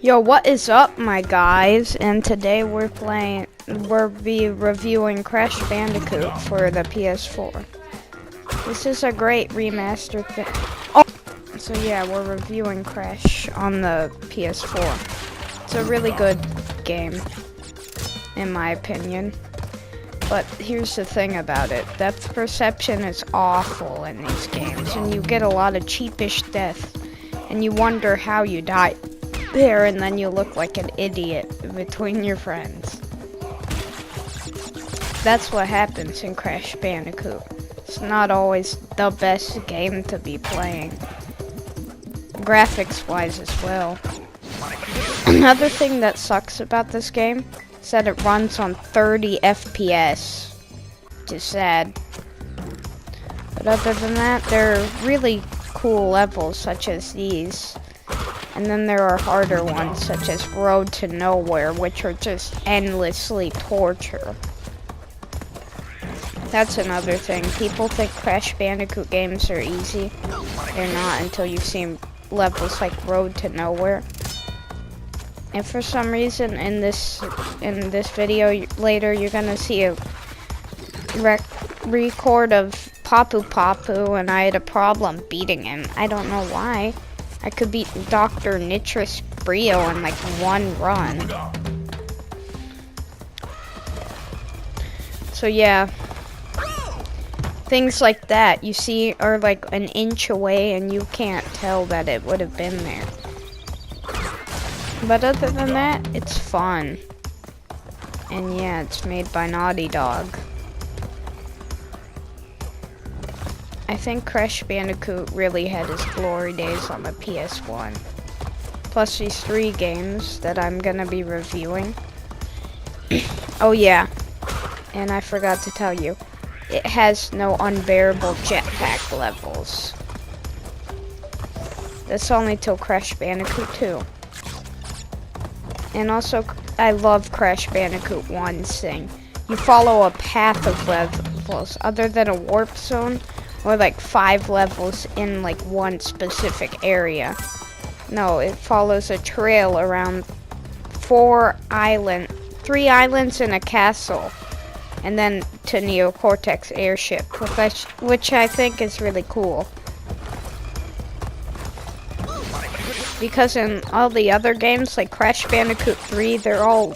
Yo, what is up, my guys? And today we're reviewing Crash Bandicoot for the PS4. This is a great remastered thing. Oh, so yeah, we're reviewing Crash on the PS4. It's a really good game, in my opinion. But here's the thing about it: depth perception is awful in these games, and you get a lot of cheapish death, and you wonder how you die there, and then you look like an idiot between your friends. That's what happens in Crash Bandicoot. It's not always the best game to be playing, graphics wise as well. Another thing that sucks about this game is that it runs on 30 FPS, which is sad. But other than that, there are really cool levels such as these. And then there are harder ones, such as Road to Nowhere, which are just endlessly torture. That's another thing. People think Crash Bandicoot games are easy. They're not until you've seen levels like Road to Nowhere. And for some reason, in this video later, you're gonna see a record of Papu Papu, and I had a problem beating him. I don't know why. I could beat Dr. Nitrous Brio in like one run. So yeah, things like that you see are like an inch away and you can't tell that it would have been there. But other than that, it's fun. And yeah, it's made by Naughty Dog. I think Crash Bandicoot really had his glory days on the PS1. Plus these 3 games that I'm gonna be reviewing. Oh yeah, and I forgot to tell you, it has no unbearable jetpack levels. That's only till Crash Bandicoot 2. And also, I love Crash Bandicoot 1's thing. You follow a path of levels, other than a warp zone, or like 5 levels in like one specific area. No, it follows a trail around 3 islands and a castle, and then to Neocortex airship, which I think is really cool. Because in all the other games, like Crash Bandicoot 3, they're all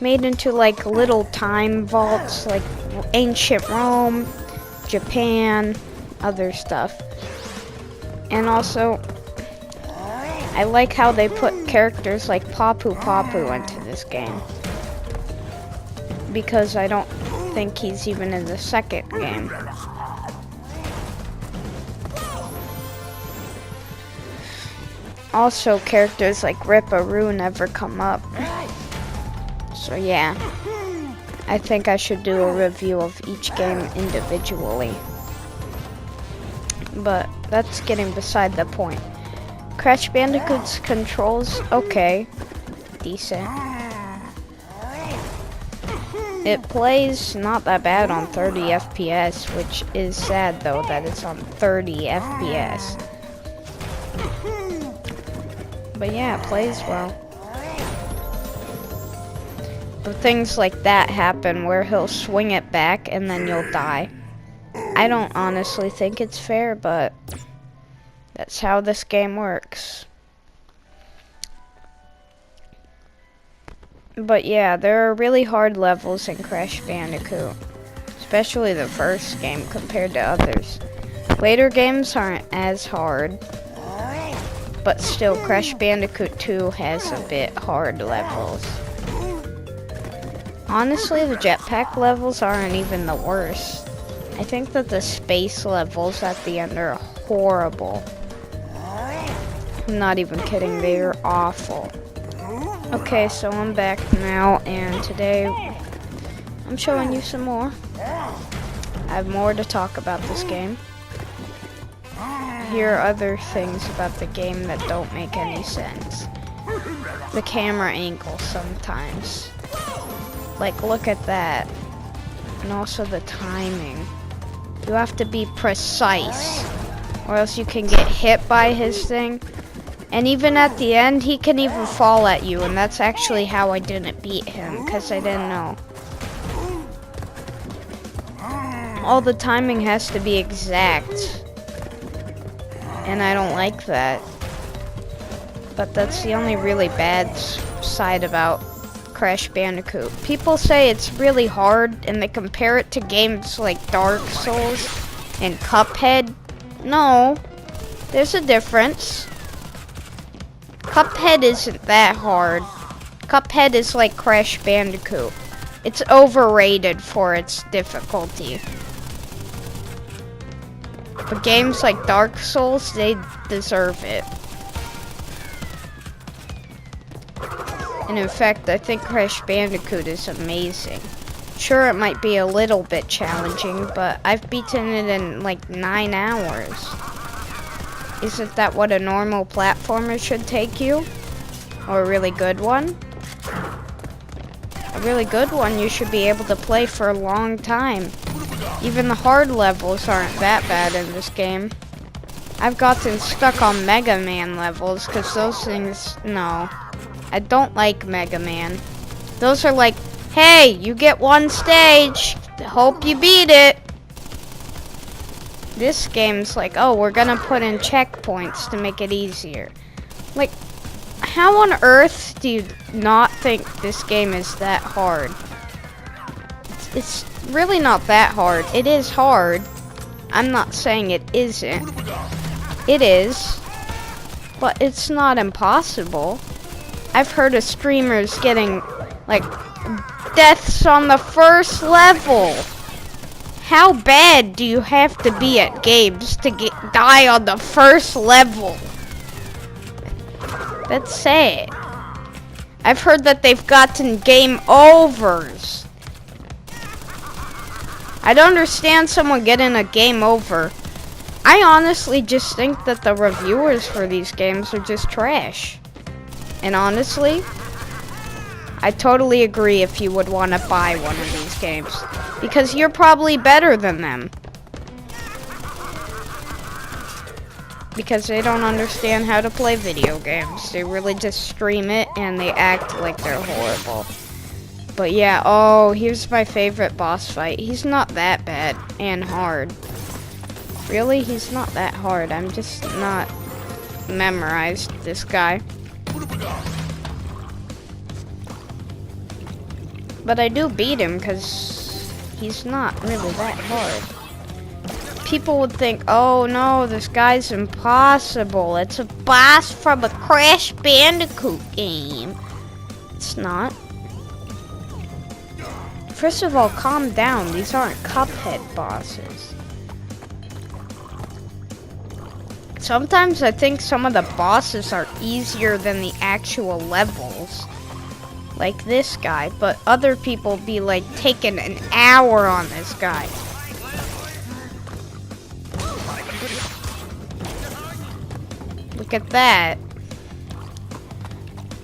made into like little time vaults, like ancient Rome, Japan, other stuff. And also, I like how they put characters like Papu Papu into this game, because I don't think he's even in the second game. Also, characters like Ripperoo never come up. So yeah, I think I should do a review of each game individually. But that's getting beside the point. Crash Bandicoot's controls, okay, decent. It plays not that bad on 30 FPS, which is sad though that it's on 30 FPS. But yeah, it plays well. But things like that happen where he'll swing it back and then you'll die. I don't honestly think it's fair, but that's how this game works. But yeah, there are really hard levels in Crash Bandicoot, especially the first game compared to others. Later games aren't as hard, but still Crash Bandicoot 2 has a bit hard levels. Honestly, the jetpack levels aren't even the worst. I think that the space levels at the end are horrible. I'm not even kidding, they're awful. Okay, so I'm back now, and today I'm showing you some more I have more to talk about this game. Here are other things about the game that don't make any sense. The camera angle sometimes. Like, look at that. And also the timing. You have to be precise, or else you can get hit by his thing. And even at the end, he can even fall at you, and that's actually how I didn't beat him, because I didn't know. All the timing has to be exact. And I don't like that. But that's the only really bad side about Crash Bandicoot. People say it's really hard, and they compare it to games like Dark Souls and Cuphead. No, there's a difference. Cuphead isn't that hard. Cuphead is like Crash Bandicoot. It's overrated for its difficulty. But games like Dark Souls, they deserve it. And in fact, I think Crash Bandicoot is amazing. Sure, it might be a little bit challenging, but I've beaten it in like 9 hours. Isn't that what a normal platformer should take you? Or a really good one? A really good one you should be able to play for a long time. Even the hard levels aren't that bad in this game. I've gotten stuck on Mega Man levels because those things, no. I don't like Mega Man. Those are like, hey, you get one stage. Hope you beat it. This game's like, oh, we're gonna put in checkpoints to make it easier. Like, how on earth do you not think this game is that hard? It's really not that hard. It is hard. I'm not saying it isn't. It is. But it's not impossible. I've heard of streamers getting, like, deaths on the first level. How bad do you have to be at games to die on the first level? That's sad. I've heard that they've gotten game overs. I don't understand someone getting a game over. I honestly just think that the reviewers for these games are just trash. And honestly, I totally agree if you would want to buy one of these games. Because you're probably better than them. Because they don't understand how to play video games. They really just stream it and they act like they're horrible. But yeah, oh, here's my favorite boss fight. He's not that bad and hard. Really? He's not that hard. I'm just not memorized this guy. But I do beat him because he's not really that hard. People would think, oh no, this guy's impossible. It's a boss from a Crash Bandicoot game. It's not. First of all, calm down. These aren't Cuphead bosses. Sometimes I think some of the bosses are easier than the actual levels. Like this guy, but other people be like taking an hour on this guy. Look at that.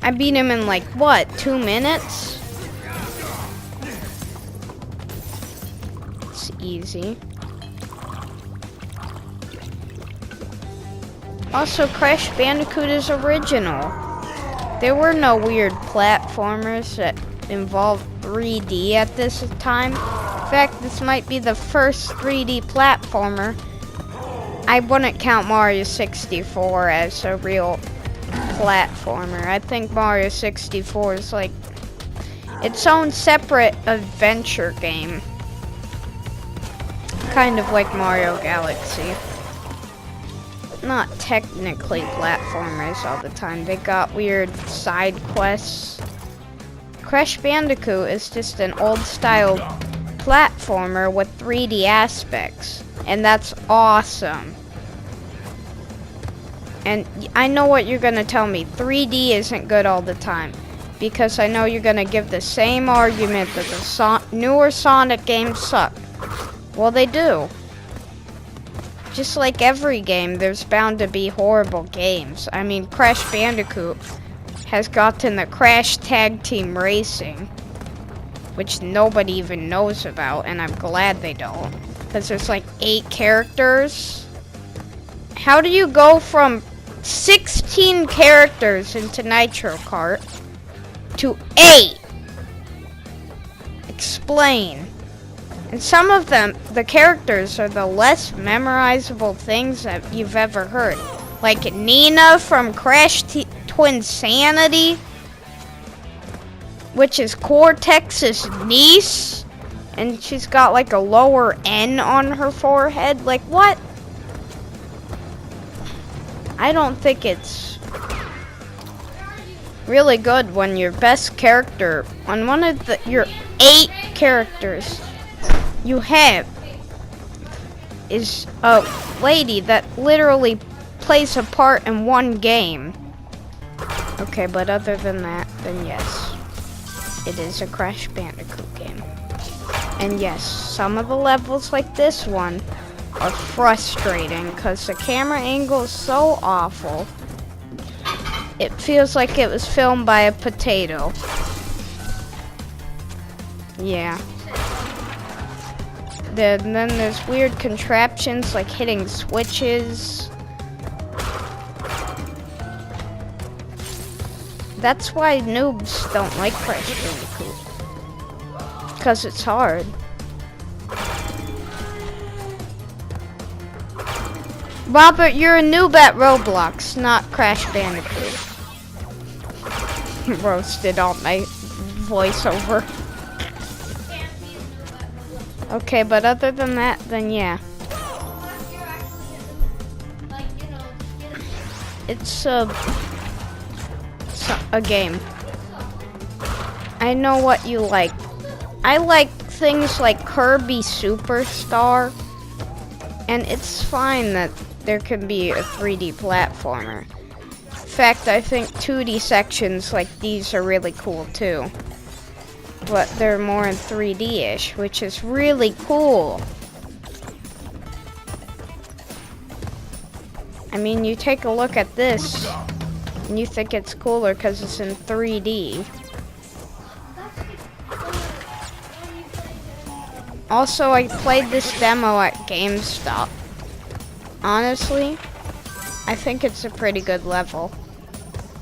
I beat him in like, what, 2 minutes? It's easy. Also, Crash Bandicoot is original. There were no weird platformers that involved 3D at this time. In fact, this might be the first 3D platformer. I wouldn't count Mario 64 as a real platformer. I think Mario 64 is like its own separate adventure game. Kind of like Mario Galaxy. Not technically platformers all the time. They got weird side quests. Crash Bandicoot is just an old-style platformer with 3D aspects. And that's awesome. And I know what you're gonna tell me. 3D isn't good all the time. Because I know you're gonna give the same argument that the newer Sonic games suck. Well, they do. Just like every game, there's bound to be horrible games. I mean, Crash Bandicoot has gotten the Crash Tag Team Racing, which nobody even knows about, and I'm glad they don't. Because there's like 8 characters. How do you go from 16 characters into Nitro Kart to 8? Explain. And some of them, the characters are the less memorizable things that you've ever heard. Like Nina from Crash Twinsanity, which is Cortex's niece, and she's got like a lower N on her forehead. Like, what? I don't think it's really good when your best character, on one of your 8 characters you have, is a lady that literally plays a part in one game. Okay, but other than that, then yes, it is a Crash Bandicoot game. And yes, some of the levels like this one are frustrating because the camera angle is so awful. It feels like it was filmed by a potato. Yeah. Then there's weird contraptions like hitting switches. That's why noobs don't like Crash Bandicoot. Because it's hard. Robert, you're a noob at Roblox, not Crash Bandicoot. Roasted on my voiceover. Okay, but other than that, then yeah. It's a game. I know what you like. I like things like Kirby Superstar, and it's fine that there can be a 3D platformer. In fact, I think 2D sections like these are really cool too. But they're more in 3D-ish, which is really cool. I mean, you take a look at this, and you think it's cooler because it's in 3D. Also, I played this demo at GameStop. Honestly, I think it's a pretty good level.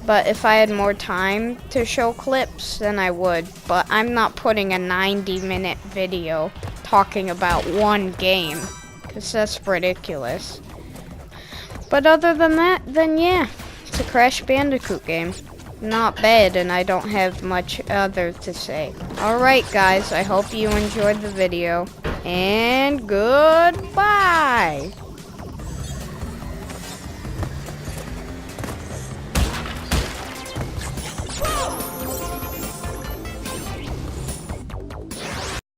But if I had more time to show clips, then I would. But I'm not putting a 90-minute video talking about one game, because that's ridiculous. But other than that, then yeah, it's a Crash Bandicoot game. Not bad, and I don't have much other to say. Alright guys, I hope you enjoyed the video, and goodbye!